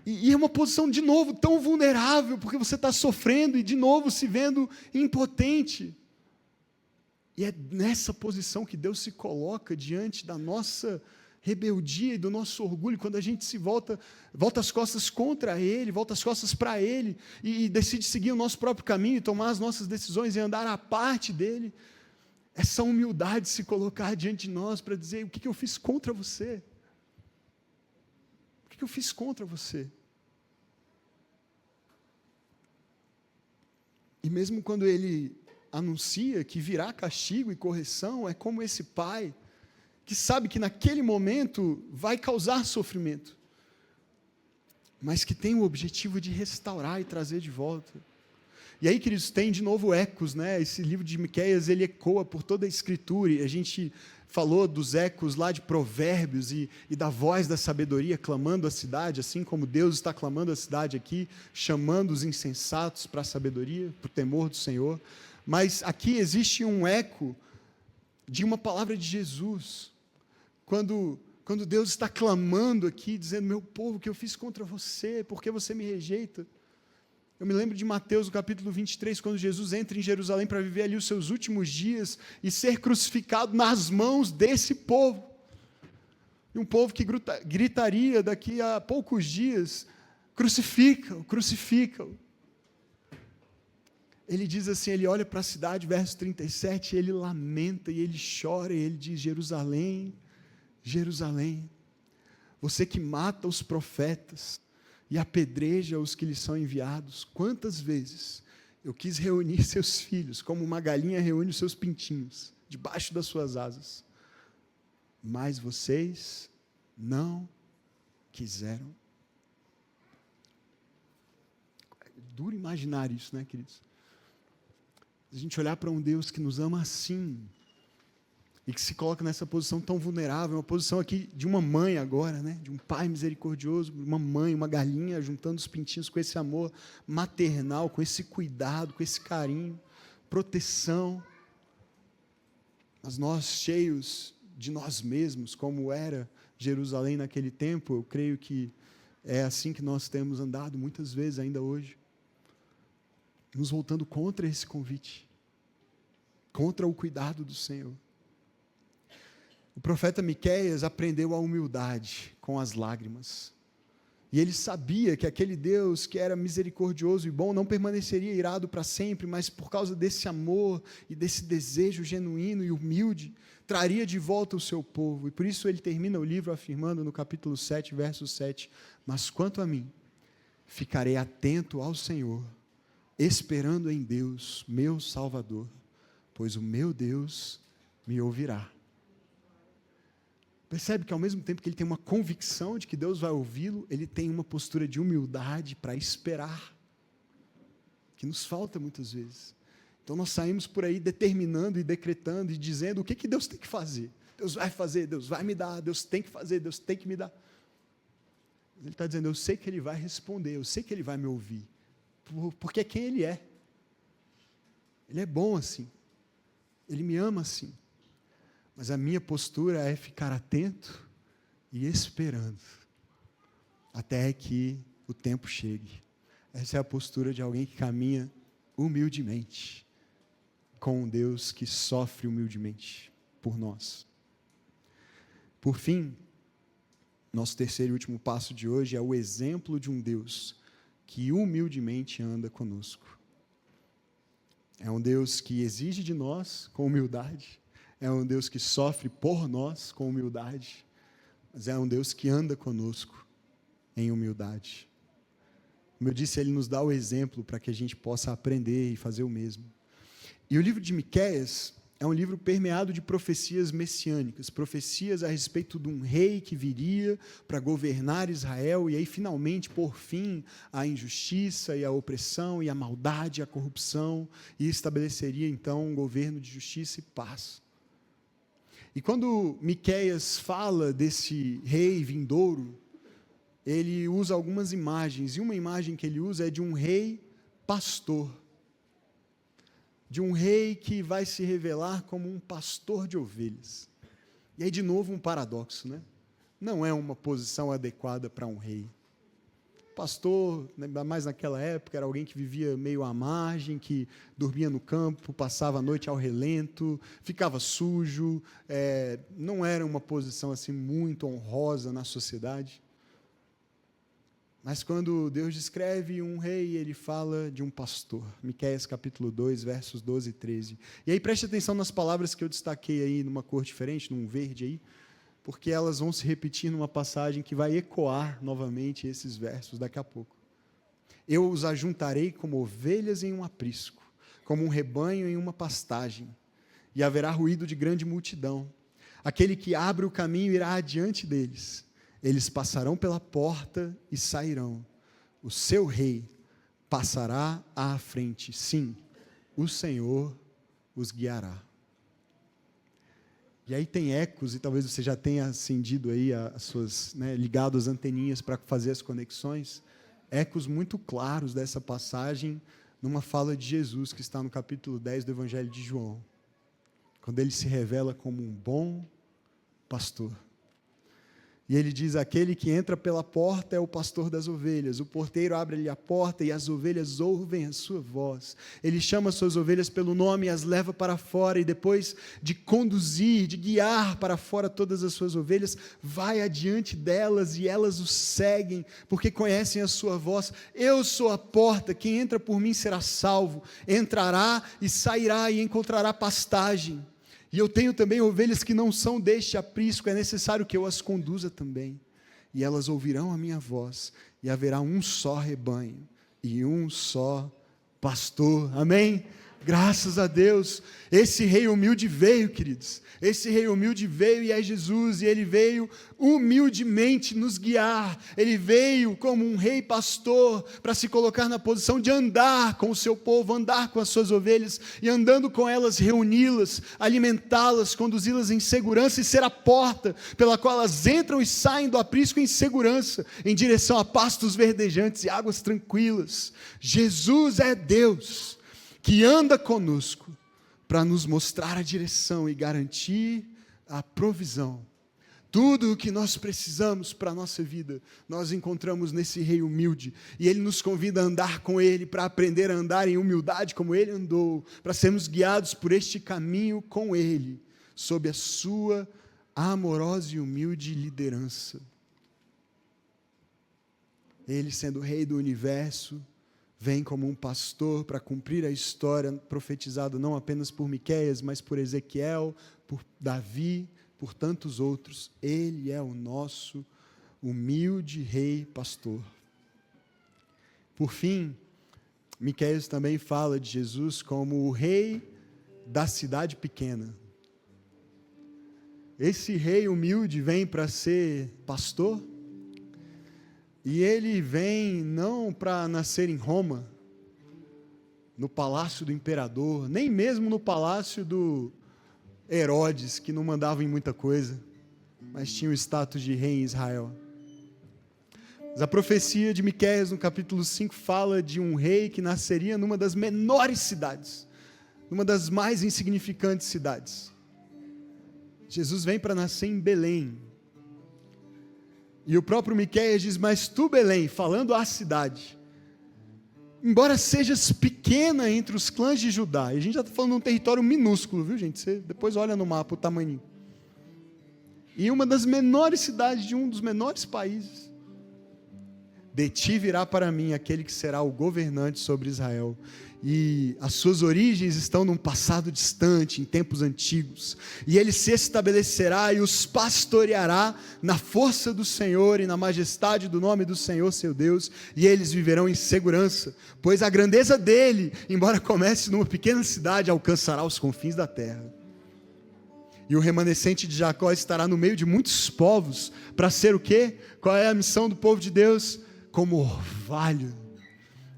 E é uma posição, de novo, tão vulnerável, porque você está sofrendo e, de novo, se vendo impotente. E é nessa posição que Deus se coloca diante da nossa rebeldia e do nosso orgulho, quando a gente se volta as costas contra Ele, volta as costas para Ele, e decide seguir o nosso próprio caminho, e tomar as nossas decisões e andar à parte dEle. Essa humildade de se colocar diante de nós para dizer: o que eu fiz contra você? O que eu fiz contra você? E mesmo quando ele anuncia que virá castigo e correção, é como esse pai, que sabe que naquele momento vai causar sofrimento, mas que tem o objetivo de restaurar e trazer de volta. E aí, queridos, tem de novo ecos, né? Esse livro de Miqueias, ele ecoa por toda a Escritura, e a gente falou dos ecos lá de Provérbios e da voz da sabedoria clamando a cidade, assim como Deus está clamando a cidade aqui, chamando os insensatos para a sabedoria, para o temor do Senhor. Mas aqui existe um eco de uma palavra de Jesus, quando Deus está clamando aqui, dizendo: meu povo, o que eu fiz contra você? Por que você me rejeita? Eu me lembro de Mateus, no capítulo 23, quando Jesus entra em Jerusalém para viver ali os seus últimos dias e ser crucificado nas mãos desse povo. E um povo que gritaria daqui a poucos dias: crucifica-o, crucifica-o. Ele diz assim, ele olha para a cidade, verso 37, ele lamenta e ele chora, e ele diz: Jerusalém, Jerusalém, você que mata os profetas e apedreja os que lhes são enviados, quantas vezes eu quis reunir seus filhos, como uma galinha reúne os seus pintinhos, debaixo das suas asas, mas vocês não quiseram. É duro imaginar isso, né, queridos? A gente olhar para um Deus que nos ama assim, e que se coloca nessa posição tão vulnerável, uma posição aqui de uma mãe agora, né? De um pai misericordioso, uma mãe, uma galinha, juntando os pintinhos com esse amor maternal, com esse cuidado, com esse carinho, proteção. Mas nós, cheios de nós mesmos, como era Jerusalém naquele tempo, eu creio que é assim que nós temos andado muitas vezes ainda hoje, nos voltando contra esse convite, contra o cuidado do Senhor. O profeta Miqueias aprendeu a humildade com as lágrimas. E ele sabia que aquele Deus que era misericordioso e bom não permaneceria irado para sempre, mas por causa desse amor e desse desejo genuíno e humilde, traria de volta o seu povo. E por isso ele termina o livro afirmando no capítulo 7, verso 7, mas quanto a mim, ficarei atento ao Senhor, esperando em Deus, meu Salvador, pois o meu Deus me ouvirá. Percebe que ao mesmo tempo que ele tem uma convicção de que Deus vai ouvi-lo, ele tem uma postura de humildade para esperar, que nos falta muitas vezes. Então nós saímos por aí determinando e decretando e dizendo o que Deus tem que fazer. Deus vai fazer, Deus vai me dar, Deus tem que fazer, Deus tem que me dar. Ele está dizendo: eu sei que Ele vai responder, eu sei que Ele vai me ouvir, porque é quem Ele é. Ele é bom assim, Ele me ama assim. Mas a minha postura é ficar atento e esperando, até que o tempo chegue. Essa é a postura de alguém que caminha humildemente, com um Deus que sofre humildemente por nós. Por fim, nosso terceiro e último passo de hoje é o exemplo de um Deus que humildemente anda conosco. É um Deus que exige de nós com humildade. É um Deus que sofre por nós com humildade. Mas é um Deus que anda conosco em humildade. Como eu disse, Ele nos dá o exemplo para que a gente possa aprender e fazer o mesmo. E o livro de Miqueias é um livro permeado de profecias messiânicas, profecias a respeito de um rei que viria para governar Israel e aí finalmente pôr fim à injustiça e à opressão e à maldade e à corrupção e estabeleceria então um governo de justiça e paz. E quando Miqueias fala desse rei vindouro, ele usa algumas imagens, e uma imagem que ele usa é de um rei pastor, de um rei que vai se revelar como um pastor de ovelhas. E aí, de novo, um paradoxo, né? Não é uma posição adequada para um rei. Pastor, mais naquela época, era alguém que vivia meio à margem, que dormia no campo, passava a noite ao relento, ficava sujo, não era uma posição assim muito honrosa na sociedade. Mas quando Deus descreve um rei, Ele fala de um pastor. Miqueias capítulo 2, versos 12 e 13. E aí preste atenção nas palavras que eu destaquei aí numa cor diferente, num verde aí, porque elas vão se repetir numa passagem que vai ecoar novamente esses versos daqui a pouco. Eu os ajuntarei como ovelhas em um aprisco, como um rebanho em uma pastagem, e haverá ruído de grande multidão. Aquele que abre o caminho irá adiante deles. Eles passarão pela porta e sairão. O seu rei passará à frente. Sim, o Senhor os guiará. E aí tem ecos, e talvez você já tenha acendido aí as suas, ligado as anteninhas para fazer as conexões, ecos muito claros dessa passagem numa fala de Jesus, que está no capítulo 10 do Evangelho de João, quando ele se revela como um bom pastor. E ele diz, aquele que entra pela porta é o pastor das ovelhas, o porteiro abre-lhe a porta e as ovelhas ouvem a sua voz. Ele chama as suas ovelhas pelo nome e as leva para fora, e depois de conduzir, de guiar para fora todas as suas ovelhas, vai adiante delas e elas o seguem, porque conhecem a sua voz. Eu sou a porta, quem entra por mim será salvo, entrará e sairá e encontrará pastagem. E eu tenho também ovelhas que não são deste aprisco, é necessário que eu as conduza também. E elas ouvirão a minha voz, e haverá um só rebanho, e um só pastor. Amém? Graças a Deus. Esse rei humilde veio, queridos. Esse rei humilde veio e é Jesus, e ele veio humildemente nos guiar. Ele veio como um rei pastor para se colocar na posição de andar com o seu povo, andar com as suas ovelhas, e andando com elas, reuni-las, alimentá-las, conduzi-las em segurança e ser a porta pela qual elas entram e saem do aprisco em segurança, em direção a pastos verdejantes e águas tranquilas. Jesus é Deus que anda conosco para nos mostrar a direção e garantir a provisão. Tudo o que nós precisamos para a nossa vida, nós encontramos nesse rei humilde, e ele nos convida a andar com ele, para aprender a andar em humildade como ele andou, para sermos guiados por este caminho com ele, sob a sua amorosa e humilde liderança. Ele, sendo o rei do universo, vem como um pastor para cumprir a história profetizada não apenas por Miqueias, mas por Ezequiel, por Davi, por tantos outros. Ele é o nosso humilde rei pastor. Por fim, Miqueias também fala de Jesus como o rei da cidade pequena. Esse rei humilde vem para ser pastor, e ele vem não para nascer em Roma, no palácio do imperador, nem mesmo no palácio do Herodes, que não mandava em muita coisa, mas tinha o status de rei em Israel. Mas a profecia de Miqueias, no capítulo 5, fala de um rei que nasceria numa das menores cidades, numa das mais insignificantes cidades. Jesus vem para nascer em Belém. E o próprio Miqueias diz, mas tu, Belém, falando à cidade, embora sejas pequena entre os clãs de Judá, e a gente já está falando de um território minúsculo, viu, gente? Você depois olha no mapa o tamanho. E uma das menores cidades de um dos menores países. de ti virá para mim aquele que será o governante sobre Israel. E as suas origens estão num passado distante, em tempos antigos. E ele se estabelecerá e os pastoreará na força do Senhor e na majestade do nome do Senhor, seu Deus, e eles viverão em segurança, pois a grandeza dele, embora comece numa pequena cidade, alcançará os confins da terra. E o remanescente de Jacó estará no meio de muitos povos, para ser o quê? Qual é a missão do povo de Deus? Como orvalho,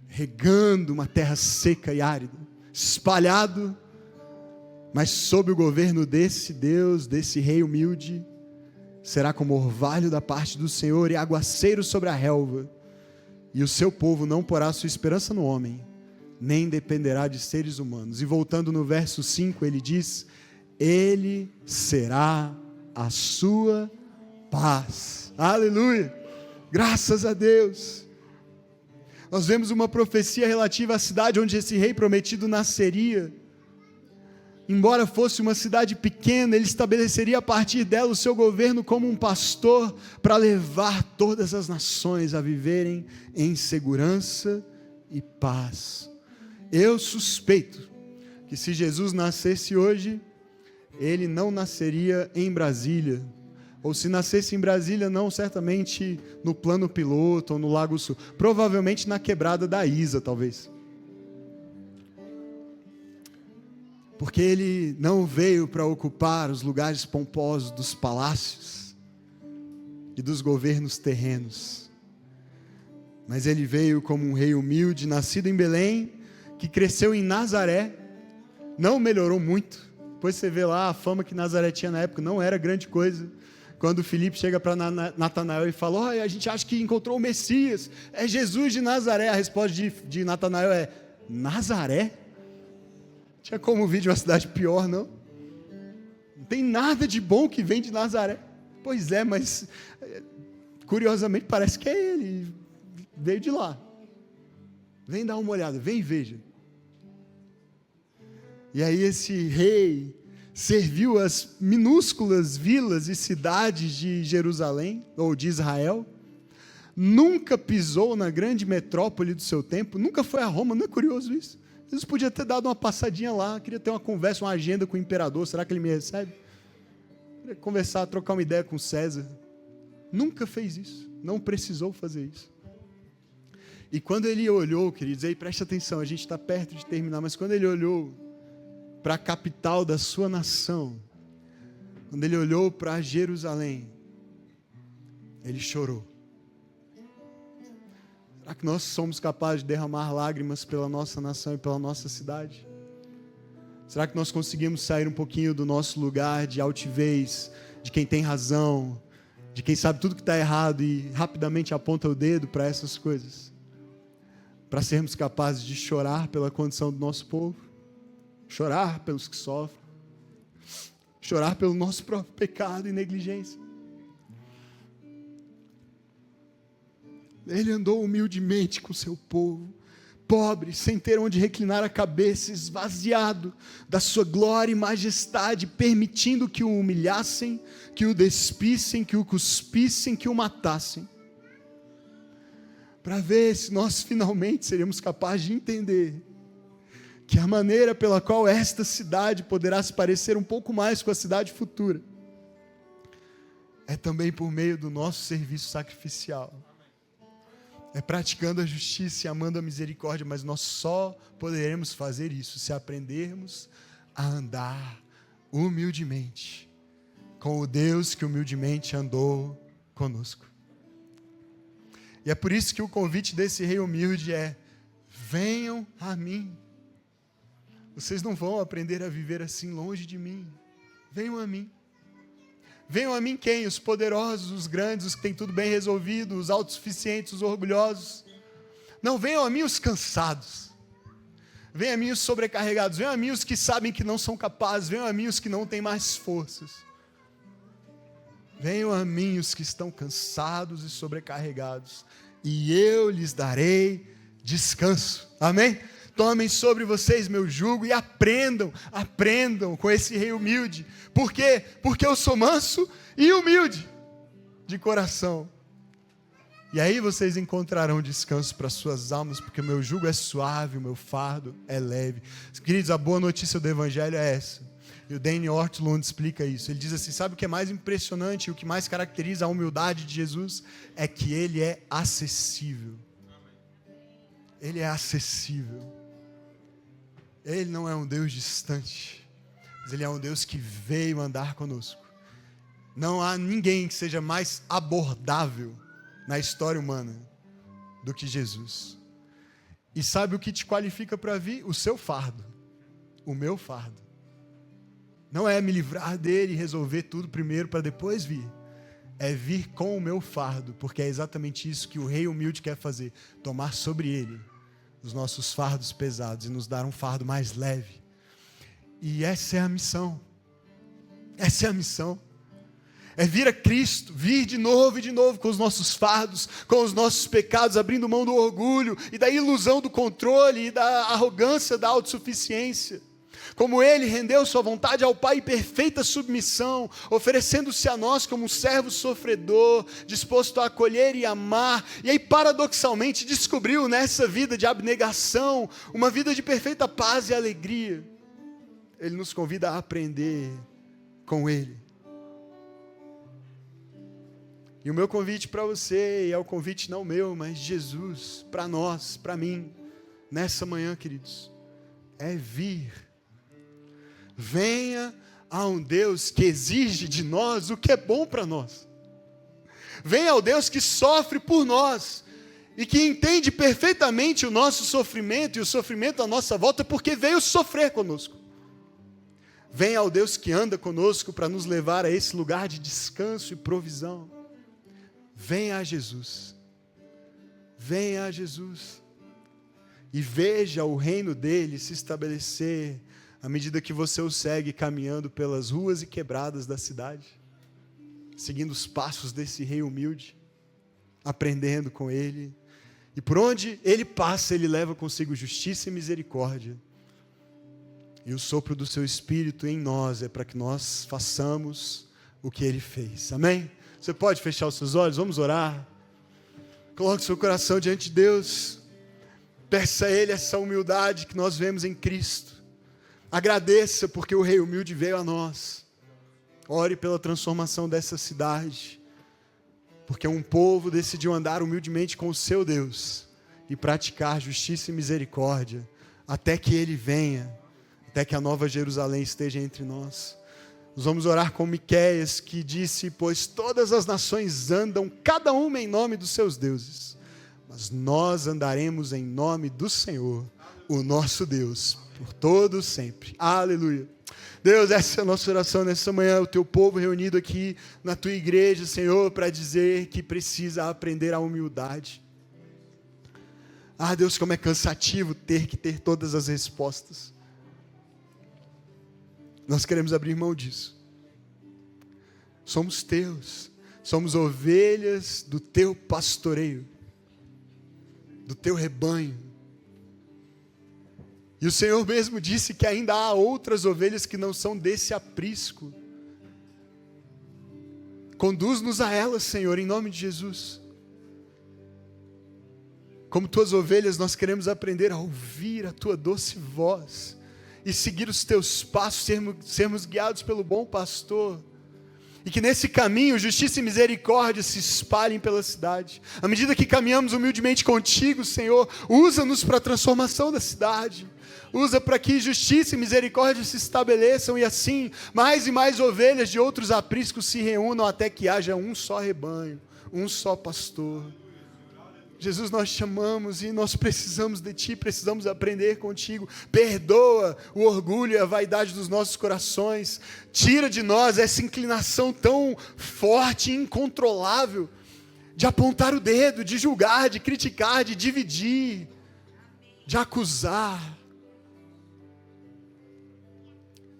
regando uma terra seca e árida, espalhado, mas sob o governo desse Deus, desse rei humilde, será como orvalho da parte do Senhor e aguaceiro sobre a relva, e o seu povo não porá sua esperança no homem, nem dependerá de seres humanos. E voltando no verso 5, ele diz: ele será a sua paz. Aleluia, graças a Deus. Nós vemos uma profecia relativa à cidade onde esse rei prometido nasceria. Embora fosse uma cidade pequena, ele estabeleceria a partir dela o seu governo como um pastor para levar todas as nações a viverem em segurança e paz. Eu suspeito que se Jesus nascesse hoje, ele não nasceria em Brasília, ou se nascesse em Brasília, não certamente no Plano Piloto ou no Lago Sul, provavelmente na Quebrada da Isa, talvez. Porque ele não veio para ocupar os lugares pomposos dos palácios e dos governos terrenos, mas ele veio como um rei humilde, nascido em Belém, que cresceu em Nazaré, não melhorou muito. Depois você vê lá a fama que Nazaré tinha na época, não era grande coisa. Quando Filipe chega para Natanael e fala: olha, a gente acha que encontrou o Messias, é Jesus de Nazaré. A resposta de Natanael é: Nazaré? Tinha como vir de uma cidade pior, não? Não tem nada de bom que vem de Nazaré. Pois é, mas curiosamente parece que é ele, veio de lá. Vem dar uma olhada, vem e veja. E aí esse rei serviu as minúsculas vilas e cidades de Jerusalém, ou de Israel, nunca pisou na grande metrópole do seu tempo, nunca foi a Roma. Não é curioso isso? Jesus podia ter dado uma passadinha lá, queria ter uma conversa, uma agenda com o imperador, será que ele me recebe? Queria conversar, trocar uma ideia com César. Nunca fez isso, não precisou fazer isso. E quando ele olhou, queridos, aí preste atenção, a gente está perto de terminar, mas quando ele olhou para a capital da sua nação, quando ele olhou para Jerusalém, ele chorou. Será que nós somos capazes de derramar lágrimas pela nossa nação e pela nossa cidade? Será que nós conseguimos sair um pouquinho do nosso lugar de altivez, de quem tem razão, de quem sabe tudo que está errado e rapidamente aponta o dedo para essas coisas? Para sermos capazes de chorar pela condição do nosso povo, chorar pelos que sofrem, chorar pelo nosso próprio pecado e negligência. Ele andou humildemente com o seu povo, pobre, sem ter onde reclinar a cabeça, esvaziado da sua glória e majestade, permitindo que o humilhassem, que o despissem, que o cuspissem, que o matassem. Para ver se nós finalmente seríamos capazes de entender que a maneira pela qual esta cidade poderá se parecer um pouco mais com a cidade futura é também por meio do nosso serviço sacrificial. É praticando a justiça e amando a misericórdia, mas nós só poderemos fazer isso se aprendermos a andar humildemente com o Deus que humildemente andou conosco. E é por isso que o convite desse rei humilde é: venham a mim. Vocês não vão aprender a viver assim longe de mim. Venham a mim. Venham a mim quem? Os poderosos, os grandes, os que têm tudo bem resolvido, os autossuficientes, os orgulhosos. Não, venham a mim os cansados. Venham a mim os sobrecarregados. Venham a mim os que sabem que não são capazes. Venham a mim os que não têm mais forças. Venham a mim os que estão cansados e sobrecarregados, e eu lhes darei descanso. Amém? Tomem sobre vocês meu jugo e aprendam com esse rei humilde. Por quê? Porque eu sou manso e humilde de coração. E aí vocês encontrarão descanso para suas almas, porque o meu jugo é suave, o meu fardo é leve. Queridos, a boa notícia do Evangelho é essa. E o Danny Ortlund explica isso. Ele diz assim, sabe o que é mais impressionante e o que mais caracteriza a humildade de Jesus? É que ele é acessível. Ele é acessível. Ele não é um Deus distante, mas ele é um Deus que veio andar conosco. Não há ninguém que seja mais abordável na história humana do que Jesus. E sabe o que te qualifica para vir? O seu fardo, o meu fardo. Não é me livrar dele e resolver tudo primeiro para depois vir. É vir com o meu fardo, porque é exatamente isso que o rei humilde quer fazer. Tomar sobre ele os nossos fardos pesados e nos dar um fardo mais leve. E essa é a missão. Essa é a missão. É vir a Cristo, vir de novo e de novo com os nossos fardos, com os nossos pecados, abrindo mão do orgulho e da ilusão do controle e da arrogância da autossuficiência. Como ele rendeu sua vontade ao Pai em perfeita submissão, oferecendo-se a nós como um servo sofredor, disposto a acolher e amar, e aí paradoxalmente descobriu nessa vida de abnegação, uma vida de perfeita paz e alegria. Ele nos convida a aprender com ele. E o meu convite para você, e é o convite não meu, mas de Jesus, para nós, para mim, nessa manhã, queridos, é vir. Venha a um Deus que exige de nós o que é bom para nós. Venha ao Deus que sofre por nós e que entende perfeitamente o nosso sofrimento e o sofrimento à nossa volta, porque veio sofrer conosco. Venha ao Deus que anda conosco para nos levar a esse lugar de descanso e provisão. Venha a Jesus. Venha a Jesus. E veja o reino dele se estabelecer à medida que você o segue caminhando pelas ruas e quebradas da cidade, seguindo os passos desse rei humilde, aprendendo com ele. E por onde ele passa, ele leva consigo justiça e misericórdia. E o sopro do seu Espírito em nós é para que nós façamos o que ele fez. Amém? Você pode fechar os seus olhos? Vamos orar. Coloque seu coração diante de Deus. Peça a ele essa humildade que nós vemos em Cristo. Agradeça porque o rei humilde veio a nós. Ore pela transformação dessa cidade, porque um povo decidiu andar humildemente com o seu Deus e praticar justiça e misericórdia até que ele venha, até que a nova Jerusalém esteja entre nós. Nós vamos orar com Miqueias, que disse, pois todas as nações andam, cada uma em nome dos seus deuses, mas nós andaremos em nome do Senhor, o nosso Deus, por todo sempre. Aleluia. Deus, essa é a nossa oração nessa manhã, o teu povo reunido aqui na tua igreja, Senhor, para dizer que precisa aprender a humildade. Ah, Deus, como é cansativo ter que ter todas as respostas. Nós queremos abrir mão disso. Somos teus, somos ovelhas do teu pastoreio, do teu rebanho. E o Senhor mesmo disse que ainda há outras ovelhas que não são desse aprisco. Conduz-nos a elas, Senhor, em nome de Jesus. Como tuas ovelhas, nós queremos aprender a ouvir a tua doce voz e seguir os teus passos, sermos guiados pelo bom pastor. E que nesse caminho, justiça e misericórdia se espalhem pela cidade. À medida que caminhamos humildemente contigo, Senhor, usa-nos para a transformação da cidade. Usa para que justiça e misericórdia se estabeleçam e assim, mais e mais ovelhas de outros apriscos se reúnam até que haja um só rebanho, um só pastor. Jesus, nós te amamos e nós precisamos de Ti, precisamos aprender contigo. Perdoa o orgulho e a vaidade dos nossos corações. Tira de nós essa inclinação tão forte e incontrolável de apontar o dedo, de julgar, de criticar, de dividir, de acusar.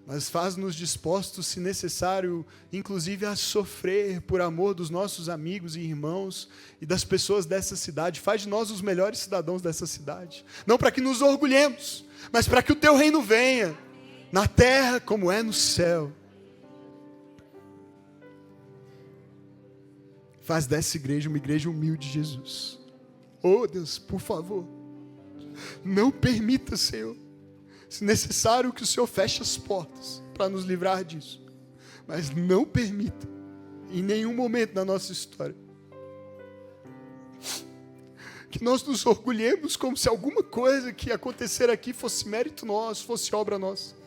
Mas faz-nos dispostos, se necessário, inclusive a sofrer por amor dos nossos amigos e irmãos e das pessoas dessa cidade. Faz de nós os melhores cidadãos dessa cidade. Não para que nos orgulhemos, mas para que o teu reino venha, na terra como é no céu. Faz dessa igreja uma igreja humilde, Jesus. Oh, Deus, por favor, não permita, Senhor, se necessário, que o Senhor feche as portas para nos livrar disso. Mas não permita, em nenhum momento da nossa história, que nós nos orgulhemos como se alguma coisa que acontecer aqui fosse mérito nosso, fosse obra nossa.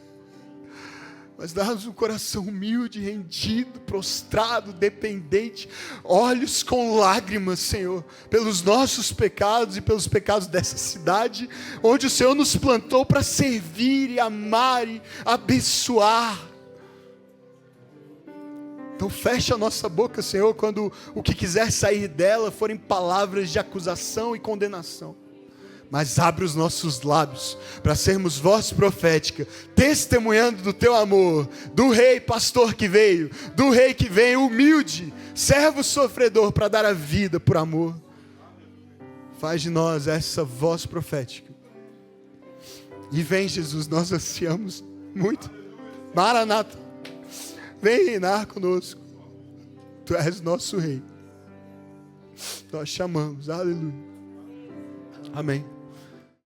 Mas dá-nos um coração humilde, rendido, prostrado, dependente, olhos com lágrimas, Senhor, pelos nossos pecados e pelos pecados dessa cidade, onde o Senhor nos plantou para servir e amar e abençoar. Então fecha a nossa boca, Senhor, quando o que quiser sair dela forem palavras de acusação e condenação. Mas abre os nossos lábios para sermos voz profética, testemunhando do teu amor, do rei pastor que veio, do rei que vem humilde, servo sofredor para dar a vida por amor. Faz de nós essa voz profética. E vem, Jesus, nós ansiamos muito. Maranata, vem reinar conosco. Tu és nosso rei. Nós chamamos, aleluia. Amém.